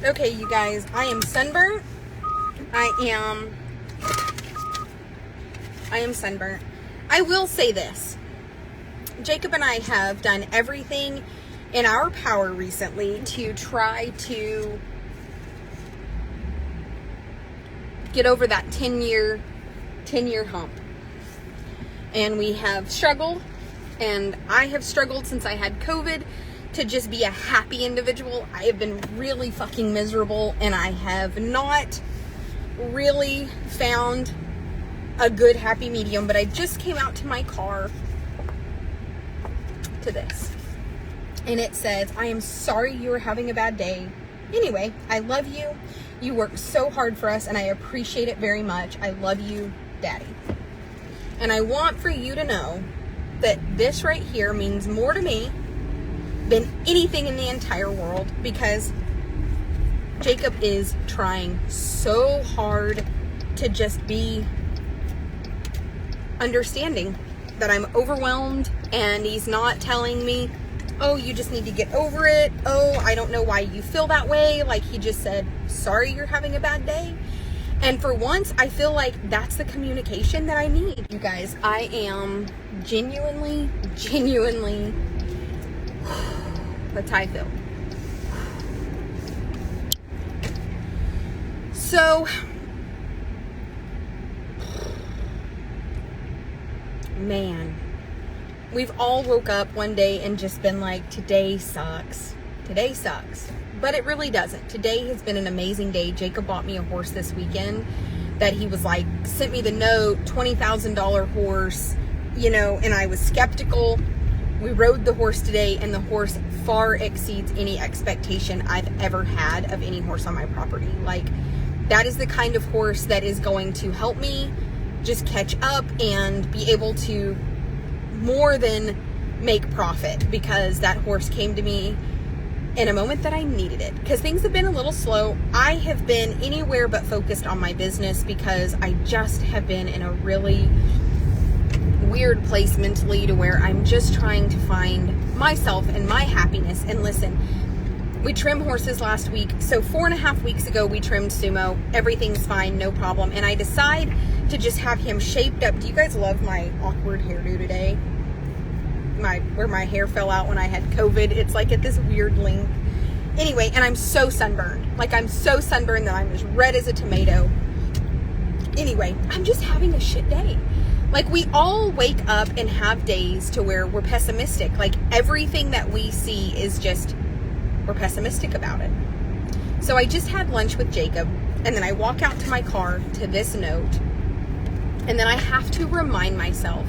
Okay, you guys, I am sunburnt. I am sunburnt. I will say this. Jacob and I have done everything in our power recently to try to get over that 10-year hump. And we have struggled, and I have struggled since I had COVID to just be a happy individual. I have been really fucking miserable, and I have not really found a good happy medium. But I just came out to my car to this, and it says, I am sorry you are having a bad day. Anyway, I love you. You work so hard for us, and I appreciate it very much. I love you, Daddy. And I want for you to know that this right here means more to me than anything in the entire world, because Jacob is trying so hard to just be understanding that I'm overwhelmed, and he's not telling me, oh, you just need to get over it. Oh, I don't know why you feel that way. Like, he just said, sorry you're having a bad day. And for once, I feel like that's the communication that I need. You guys, I am genuinely, that's how I feel. So, man, we've all woke up one day and just been like, today sucks. Today sucks. But it really doesn't. Today has been an amazing day. Jacob bought me a horse this weekend that he was like, sent me the note, $20,000 horse, you know, and I was skeptical. We rode the horse today, and the horse far exceeds any expectation I've ever had of any horse on my property. Like, that is the kind of horse that is going to help me just catch up and be able to more than make profit, because that horse came to me in a moment that I needed it, because things have been a little slow. I have been anywhere but focused on my business, because I just have been in a really weird place mentally, to where I'm just trying to find myself and my happiness. And listen, we trimmed horses last week. So 4.5 weeks ago, we trimmed Sumo. Everything's fine, no problem. And I decide to just have him shaped up. Do you guys love my awkward hairdo today? Where my hair fell out when I had COVID. It's like at this weird length. Anyway, and I'm so sunburned. Like, I'm so sunburned that I'm as red as a tomato. Anyway, I'm just having a shit day. Like, we all wake up and have days to where we're pessimistic. Like, everything that we see is just, we're pessimistic about it. So I just had lunch with Jacob, and then I walk out to my car to this note, and then I have to remind myself,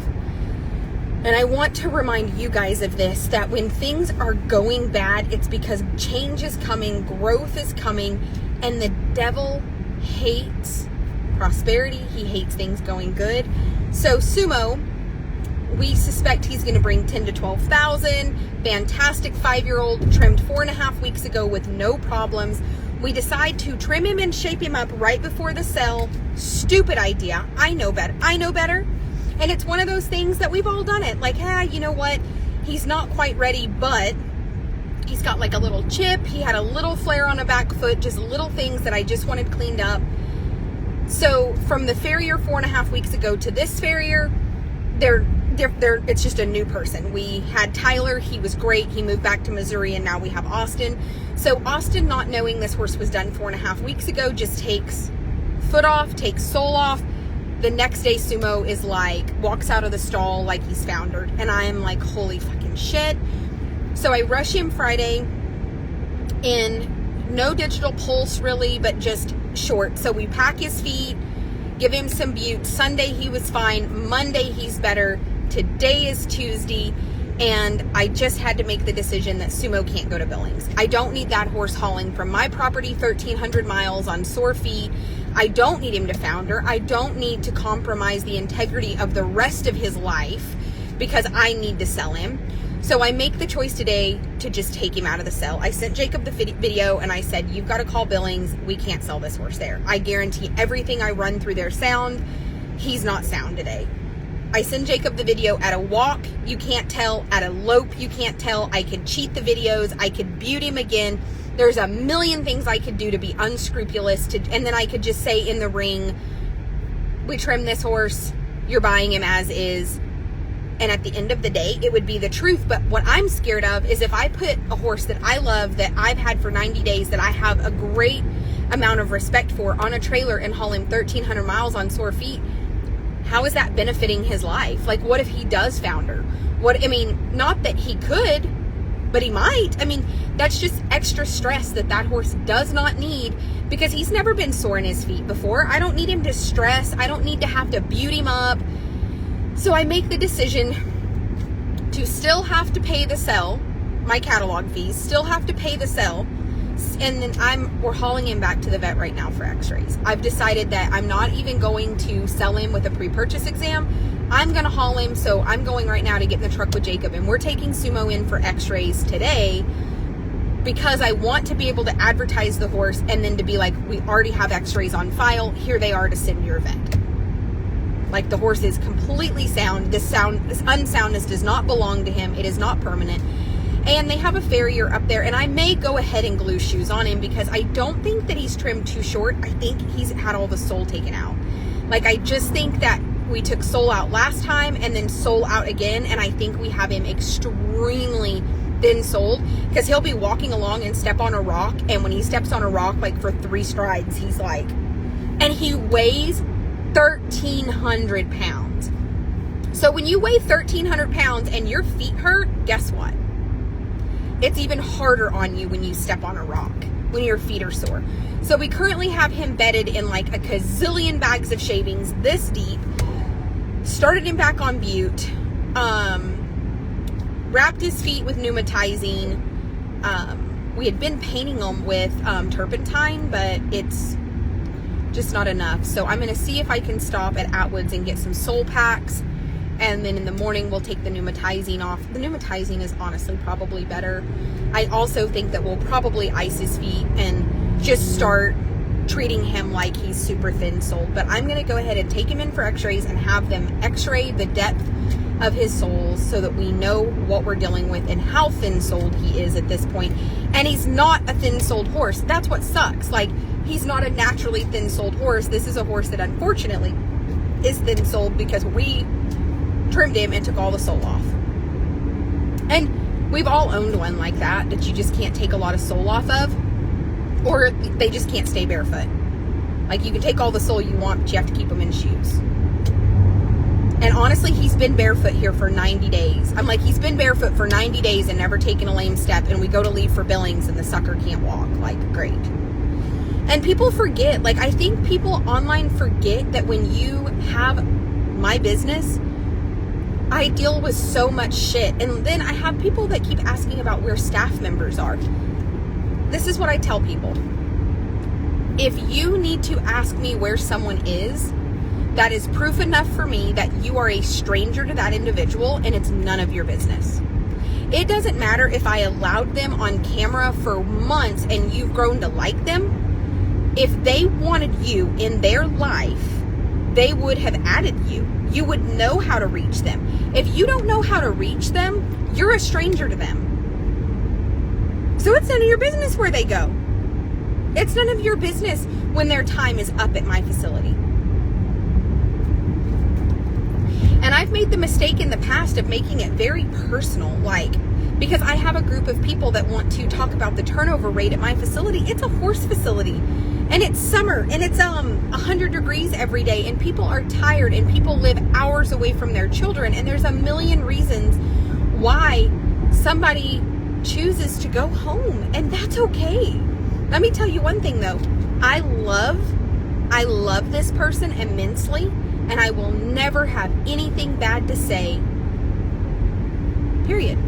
and I want to remind you guys of this, that when things are going bad, it's because change is coming, growth is coming, and the devil hates prosperity. He hates things going good. So Sumo, we suspect he's going to bring 10 to 12,000. Fantastic 5-year-old, trimmed 4.5 weeks ago with no problems. We decide to trim him and shape him up right before the sale. Stupid idea. I know better. And it's one of those things that we've all done it. Like, hey, you know what? He's not quite ready, but he's got like a little chip. He had a little flare on a back foot, just little things that I just wanted cleaned up. So from the farrier 4.5 weeks ago to this farrier, it's just a new person. We had Tyler. He was great. He moved back to Missouri, and now we have Austin. So Austin, not knowing this horse was done 4.5 weeks ago, just takes foot off, takes sole off. The next day, Sumo is like, walks out of the stall like he's foundered. And I am like, holy fucking shit. So I rush him Friday in no digital pulse really, but just short. So we pack his feet, give him some butte. Sunday, he was fine. Monday, he's better. Today is Tuesday. And I just had to make the decision that Sumo can't go to Billings. I don't need that horse hauling from my property 1,300 miles on sore feet. I don't need him to founder. I don't need to compromise the integrity of the rest of his life because I need to sell him. So I make the choice today to just take him out of the sale. I sent Jacob the video and I said, you've got to call Billings. We can't sell this horse there. I guarantee everything I run through their sound. He's not sound today. I send Jacob the video at a walk. You can't tell. At a lope, you can't tell. I could cheat the videos. I could butte him again. There's a million things I could do to be unscrupulous, and then I could just say in the ring, we trimmed this horse, you're buying him as is. And at the end of the day, it would be the truth. But what I'm scared of is if I put a horse that I love, that I've had for 90 days, that I have a great amount of respect for, on a trailer and haul him 1,300 miles on sore feet, how is that benefiting his life? Like, what if he does founder? Not that he could, but he might. That's just extra stress that horse does not need, because he's never been sore in his feet before. I don't need him to stress. I don't need to have to beauty him up. So I make the decision to still have to pay the sell, my catalog fees, still have to pay the sell. And then we're hauling him back to the vet right now for x-rays. I've decided that I'm not even going to sell him with a pre-purchase exam. I'm going to haul him. So I'm going right now to get in the truck with Jacob, and we're taking Sumo in for x-rays today, because I want to be able to advertise the horse and then to be like, we already have x-rays on file. Here they are to send your vet. Like, the horse is completely sound. This unsoundness does not belong to him. It is not permanent. And they have a farrier up there, and I may go ahead and glue shoes on him, because I don't think that he's trimmed too short. I think he's had all the sole taken out. Like, I just think that we took sole out last time and then sole out again, and I think we have him extremely thin soled, because he'll be walking along and step on a rock, and when he steps on a rock, like for 3 strides, he's like, and he weighs 1,300 pounds. So when you weigh 1,300 pounds and your feet hurt, guess what? It's even harder on you when you step on a rock, when your feet are sore. So we currently have him bedded in like a gazillion bags of shavings this deep. Started him back on bute. Wrapped his feet with pneumatizing. We had been painting them with turpentine, but it's just not enough. So I'm going to see if I can stop at Atwood's and get some sole packs, and then in the morning we'll take the pneumatizing off. The pneumatizing is honestly probably better. I also think that we'll probably ice his feet and just start treating him like he's super thin soled. But I'm going to go ahead and take him in for x-rays and have them x-ray the depth of his soles, so that we know what we're dealing with and how thin soled he is at this point. And he's not a thin soled horse. That's what sucks. Like, he's not a naturally thin soled horse. This is a horse that unfortunately is thin soled because we trimmed him and took all the sole off. And we've all owned one like that you just can't take a lot of sole off of, or they just can't stay barefoot. Like, you can take all the sole you want, but you have to keep them in shoes. And honestly, he's been barefoot here for 90 days. I'm like, he's been barefoot for 90 days and never taken a lame step, and we go to leave for Billings and the sucker can't walk. Like, great. And people forget, like, I think people online forget that when you have my business, I deal with so much shit. And then I have people that keep asking about where staff members are. This is what I tell people. If you need to ask me where someone is, that is proof enough for me that you are a stranger to that individual, and it's none of your business. It doesn't matter if I allowed them on camera for months and you've grown to like them. If they wanted you in their life, they would have added you. You would know how to reach them. If you don't know how to reach them, you're a stranger to them. So it's none of your business where they go. It's none of your business when their time is up at my facility. And I've made the mistake in the past of making it very personal, because I have a group of people that want to talk about the turnover rate at my facility. It's a horse facility, and it's summer, and it's 100 degrees every day, and people are tired, and people live hours away from their children, and there's a million reasons why somebody chooses to go home, and that's okay. Let me tell you one thing though. I love this person immensely, and I will never have anything bad to say, period.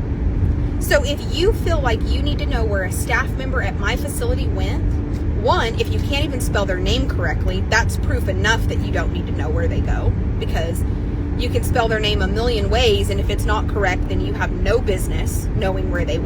So if you feel like you need to know where a staff member at my facility went, one, if you can't even spell their name correctly, that's proof enough that you don't need to know where they go, because you can spell their name a million ways, and if it's not correct, then you have no business knowing where they went.